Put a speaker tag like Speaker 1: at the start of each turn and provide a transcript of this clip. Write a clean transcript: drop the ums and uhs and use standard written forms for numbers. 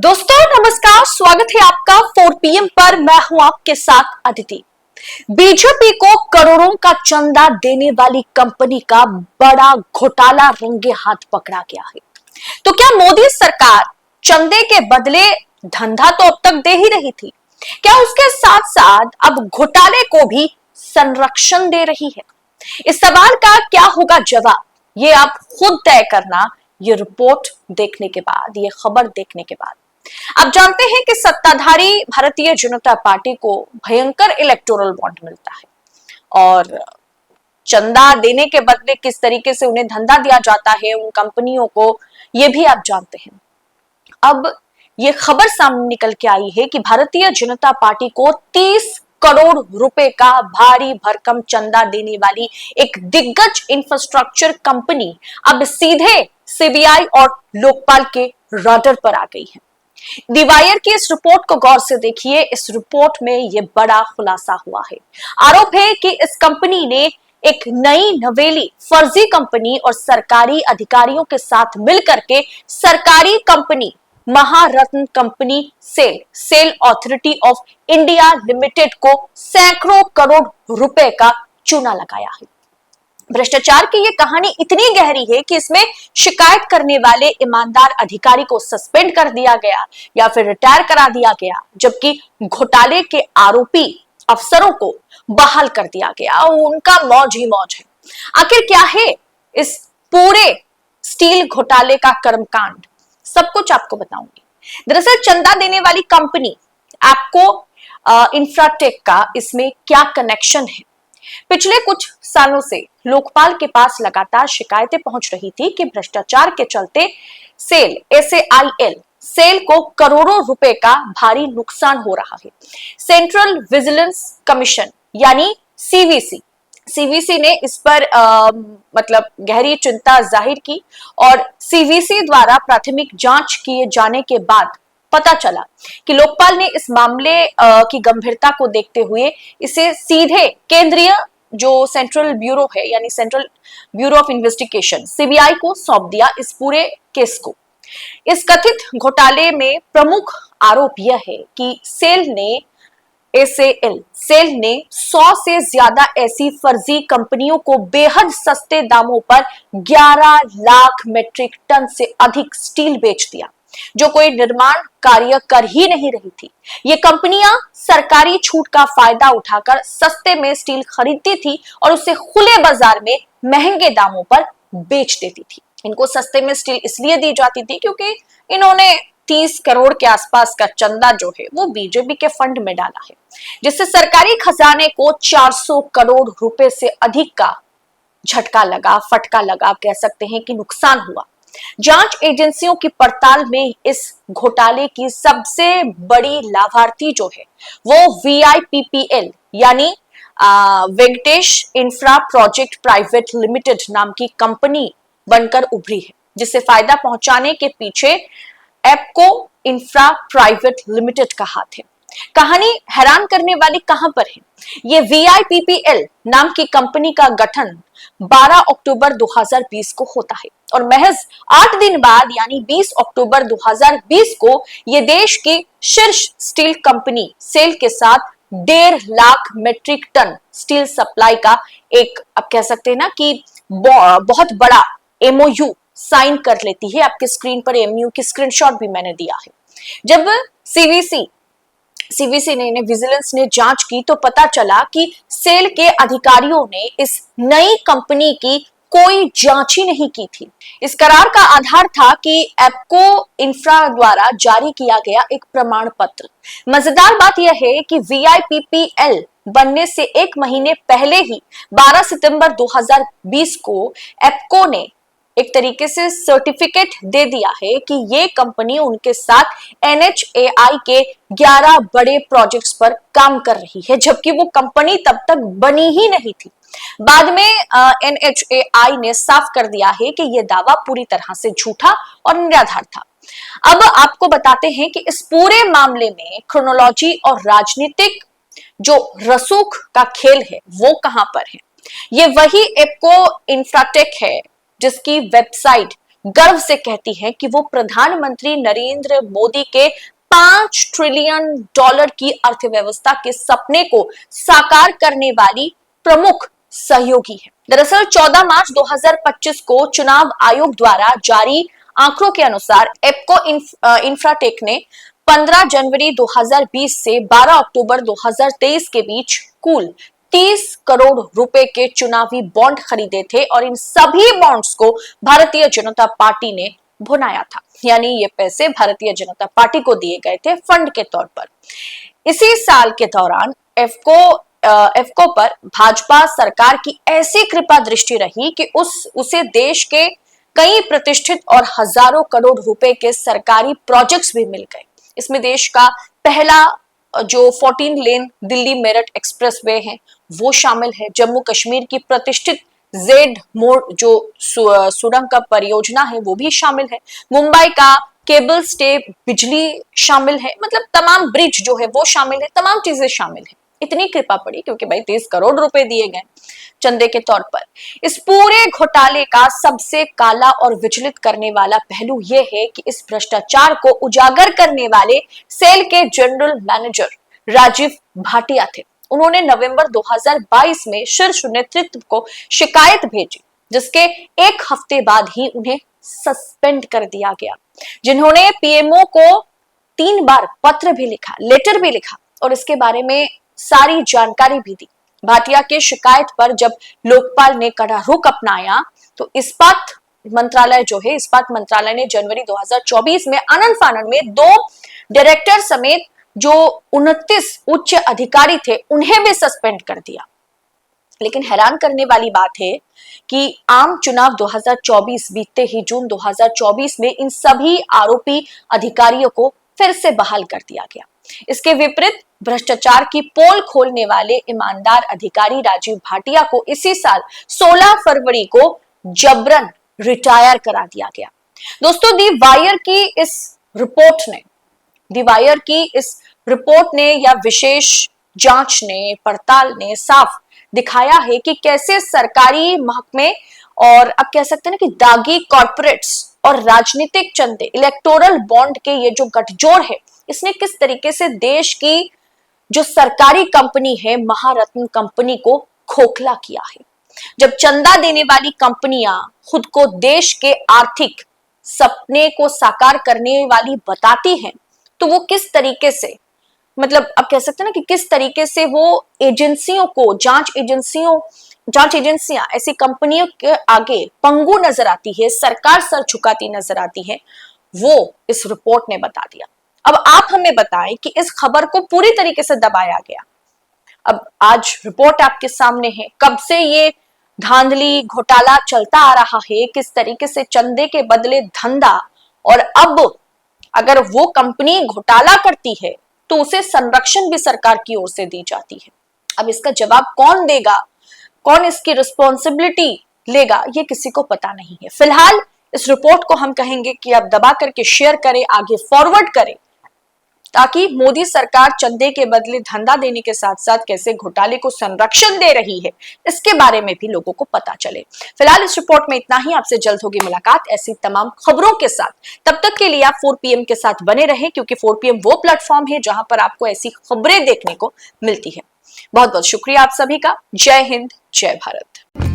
Speaker 1: दोस्तों नमस्कार, स्वागत है आपका 4 PM पर। मैं हूं आपके साथ अदिति। बीजेपी को करोड़ों का चंदा देने वाली कंपनी का बड़ा घोटाला रंगे हाथ पकड़ा गया है। तो क्या मोदी सरकार चंदे के बदले धंधा तो अब तक दे ही रही थी, क्या उसके साथ साथ अब घोटाले को भी संरक्षण दे रही है? इस सवाल का क्या होगा जवाब, ये आप खुद तय करना, ये रिपोर्ट देखने के बाद, ये खबर देखने के बाद। आप जानते हैं कि सत्ताधारी भारतीय जनता पार्टी को भयंकर इलेक्टोरल बॉन्ड मिलता है और चंदा देने के बदले किस तरीके से उन्हें धंधा दिया जाता है उन कंपनियों को, ये भी आप जानते हैं। अब ये खबर सामने निकल के आई है कि भारतीय जनता पार्टी को 30 करोड़ रुपए का भारी भरकम चंदा देने वाली एक दिग्गज इंफ्रास्ट्रक्चर कंपनी अब सीधे सीबीआई और लोकपाल के रडार पर आ गई है। दी वायर की इस रिपोर्ट को गौर से देखिए। इस रिपोर्ट में यह बड़ा खुलासा हुआ है। आरोप है कि इस कंपनी ने एक नई नवेली फर्जी कंपनी और सरकारी अधिकारियों के साथ मिलकर के सरकारी कंपनी महारत्न company SAIL authority of India limited को सैकड़ों करोड़ रुपए का चूना लगाया है। भ्रष्टाचार की ये कहानी इतनी गहरी है कि इसमें शिकायत करने वाले ईमानदार अधिकारी को सस्पेंड कर दिया गया या फिर रिटायर करा दिया गया, जबकि घोटाले के आरोपी अफसरों को बहाल कर दिया गया। उनका मौज ही मौज है। आखिर क्या है इस पूरे स्टील घोटाले का कर्मकांड, सब कुछ आपको बताऊंगी। दरअसल चंदा देने वाली कंपनी एप्को इंफ्राटेक का इसमें क्या कनेक्शन है? पिछले कुछ सालों से लोकपाल के पास लगातार शिकायतें पहुंच रही थी कि भ्रष्टाचार के चलते सेल को करोड़ों रुपए का भारी नुकसान हो रहा है। सेंट्रल विजिलेंस कमीशन यानी सीवीसी ने इस पर मतलब गहरी चिंता जाहिर की और सीवीसी द्वारा प्राथमिक जांच किए जाने के बाद पता चला कि लोकपाल ने इस मामले की गंभीरता को देखते हुए इसे सीधे केंद्रीय जो सेंट्रल ब्यूरो है यानी central bureau of investigation CBI को सौंप दिया इस पूरे केस को। इस कथित घोटाले में प्रमुख आरोप यह है कि सेल ने 100 से ज्यादा ऐसी फर्जी कंपनियों को बेहद सस्ते दामों पर 11 लाख मेट्रिक टन से अधिक स्टील बेच दिया, जो कोई निर्माण कार्य कर ही नहीं रही थी। ये कंपनियां सरकारी छूट का फायदा उठाकर सस्ते में स्टील खरीदती थी और उसे खुले बाजार में महंगे दामों पर बेच देती थी। इनको सस्ते में स्टील इसलिए दी जाती थी क्योंकि इन्होंने 30 करोड़ के आसपास का चंदा जो है वो बीजेपी के फंड में डाला है, जिससे सरकारी खजाने को 400 करोड़ रुपए से अधिक का झटका लगा, फटका लगा, आप कह सकते हैं कि नुकसान हुआ। जांच एजेंसियों की पड़ताल में इस घोटाले की सबसे बड़ी लाभार्थी जो है वो VIPPL यानी Venkatesh infra project private limited नाम की कंपनी बनकर उभरी है, जिसे फायदा पहुंचाने के पीछे एप्को इंफ्रा प्राइवेट लिमिटेड का हाथ है। कहानी हैरान करने वाली कहां पर है? ये VIPPL नाम की कंपनी का गठन 12 अक्टूबर 2020 को होता है और महज 8 दिन बाद यानी 20 अक्टूबर 2020 को ये देश की शीर्ष स्टील कंपनी सेल के साथ 1.5 lakh metric ton steel supply का एक, आप कह सकते हैं ना कि बहुत बड़ा MOU साइन कर लेती है। आपके स्क्रीन पर MOU की स्क्रीनशॉट भी मैंने दिया है। जब सीवीसी ने विजिलेंस ने जांच की तो पता चला कि सेल के अधिकारियों ने इस नई कंपनी की कोई जांच ही नहीं की थी। इस करार का आधार था कि एप्को इंफ्रा द्वारा जारी किया गया एक प्रमाण पत्र। मजेदार बात यह है कि VIPPL बनने से 1 महीने पहले ही 12 सितंबर 2020 को एप्को ने एक तरीके से सर्टिफिकेट दे दिया है कि ये कंपनी उनके साथ NHAI के 11 बड़े प्रोजेक्ट्स पर काम कर रही है, जबकि वो कंपनी तब तक बनी ही नहीं थी। बाद में NHAI ने साफ कर दिया है कि यह दावा पूरी तरह से झूठा और निराधार था। अब आपको बताते हैं कि इस पूरे मामले में क्रोनोलॉजी और राजनीतिक जो रसूख का खेल है वो कहां पर है? ये वही एप्को इंफ्राटेक है जिसकी वेबसाइट गर्व से कहती है कि वो प्रधानमंत्री नरेंद्र मोदी के $5 ट्रिलियन की अर्थव्यवस्था के सपने को साकार करने वाली प्रमुख सहयोगी है। दरअसल 14 मार्च 2025 को चुनाव आयोग द्वारा जारी आंकड़ों के अनुसार एप्को इंफ्राटेक ने 15 जनवरी 2020 से 12 अक्टूबर 2023 के बीच कुल 30 करोड़ रुपए के चुनावी बॉन्ड खरीदे थे और इन सभी बॉन्ड्स को भारतीय जनता पार्टी ने भुनाया था। यानी ये पैसे भारतीय जनता पार्टी को दिए गए थे फंड के तौर पर। इसी साल के दौरान एफको पर भाजपा सरकार की ऐसी कृपा दृष्टि रही कि उसे देश के कई प्रतिष्ठित और हजारों करोड़ रुपए के सरकारी प्रोजेक्ट्स भी मिल गए। इसमें देश का पहला जो 14 लेन दिल्ली मेरठ एक्सप्रेसवे है वो शामिल है। जम्मू कश्मीर की प्रतिष्ठित जेड मोड जो सुरंग का परियोजना है वो भी शामिल है। मुंबई का केबल स्टे बिजली शामिल है। मतलब तमाम ब्रिज जो है वो शामिल है, तमाम चीजें शामिल है। इतनी कृपा पड़ी क्योंकि भाई 30 करोड़ रुपए दिए गए चंदे के तौर पर। इस पूरे घोटाले का सबसे काला और विचलित करने वाला पहलू यह है कि इस भ्रष्टाचार को उजागर करने वाले सेल के जनरल मैनेजर राजीव भाटिया थे। उन्होंने नवंबर 2022 में शीर्ष नेतृत्व को शिकायत भेजी, जिसके एक हफ्ते बाद ही उन्हें सस्पेंड कर दिया गया। जिन्होंने पीएमओ को 3 बार पत्र भी लिखा, लेटर भी लिखा और इसके बारे में सारी जानकारी भी दी। भाटिया के शिकायत पर जब लोकपाल ने कड़ा रुख अपनाया तो इस्पात मंत्रालय ने जनवरी 2024 में आनन फानन में 2 डायरेक्टर समेत जो 29 उच्च अधिकारी थे उन्हें भी सस्पेंड कर दिया। लेकिन हैरान करने वाली बात है कि आम चुनाव 2024 बीतते ही जून 2024 में इन सभी आरोपी अधिकारियों को फिर से बहाल कर दिया गया। इसके विपरीत भ्रष्टाचार की पोल खोलने वाले ईमानदार अधिकारी राजीव भाटिया को इसी साल 16 फरवरी को जबरन रिटायर करा दिया गया। दोस्तों, दी वायर की इस रिपोर्ट ने या विशेष जांच ने पड़ताल ने साफ दिखाया है कि कैसे सरकारी महकमे और अब कह सकते हैं ना कि दागी कॉर्पोरेट्स और राजनीतिक चंदे, इलेक्टोरल बॉन्ड के ये जो गठजोड़ है, इसने किस तरीके से देश की जो सरकारी कंपनी है महारत्न कंपनी को खोखला किया है। जब चंदा देने वाली कंपनियां खुद को देश के आर्थिक सपने को साकार करने वाली बताती हैं, तो वो किस तरीके से, मतलब अब कह सकते हैं ना कि किस तरीके से वो एजेंसियों को, जांच एजेंसियां ऐसी कंपनियों के आगे पंगु नजर आती है, सरकार सर झुकाती नजर आती है, वो इस रिपोर्ट ने बता दिया। अब आप हमें बताएं कि इस खबर को पूरी तरीके से दबाया गया। अब आज रिपोर्ट आपके सामने है, कब से ये धांधली घोटाला चलता आ रहा है, किस तरीके से चंदे के बदले धंधा, और अब अगर वो कंपनी घोटाला करती है तो उसे संरक्षण भी सरकार की ओर से दी जाती है। अब इसका जवाब कौन देगा, कौन इसकी रिस्पॉन्सिबिलिटी लेगा, ये किसी को पता नहीं है। फिलहाल इस रिपोर्ट को हम कहेंगे कि आप दबा करके शेयर करें, आगे फॉरवर्ड करें, ताकि मोदी सरकार चंदे के बदले धंधा देने के साथ साथ कैसे घोटाले को संरक्षण दे रही है इसके बारे में भी लोगों को पता चले। फिलहाल इस रिपोर्ट में इतना ही। आपसे जल्द होगी मुलाकात ऐसी तमाम खबरों के साथ। तब तक के लिए आप 4 PM के साथ बने रहें, क्योंकि 4 PM वो प्लेटफॉर्म है जहां पर आपको ऐसी खबरें देखने को मिलती है। बहुत बहुत शुक्रिया आप सभी का। जय हिंद, जय भारत।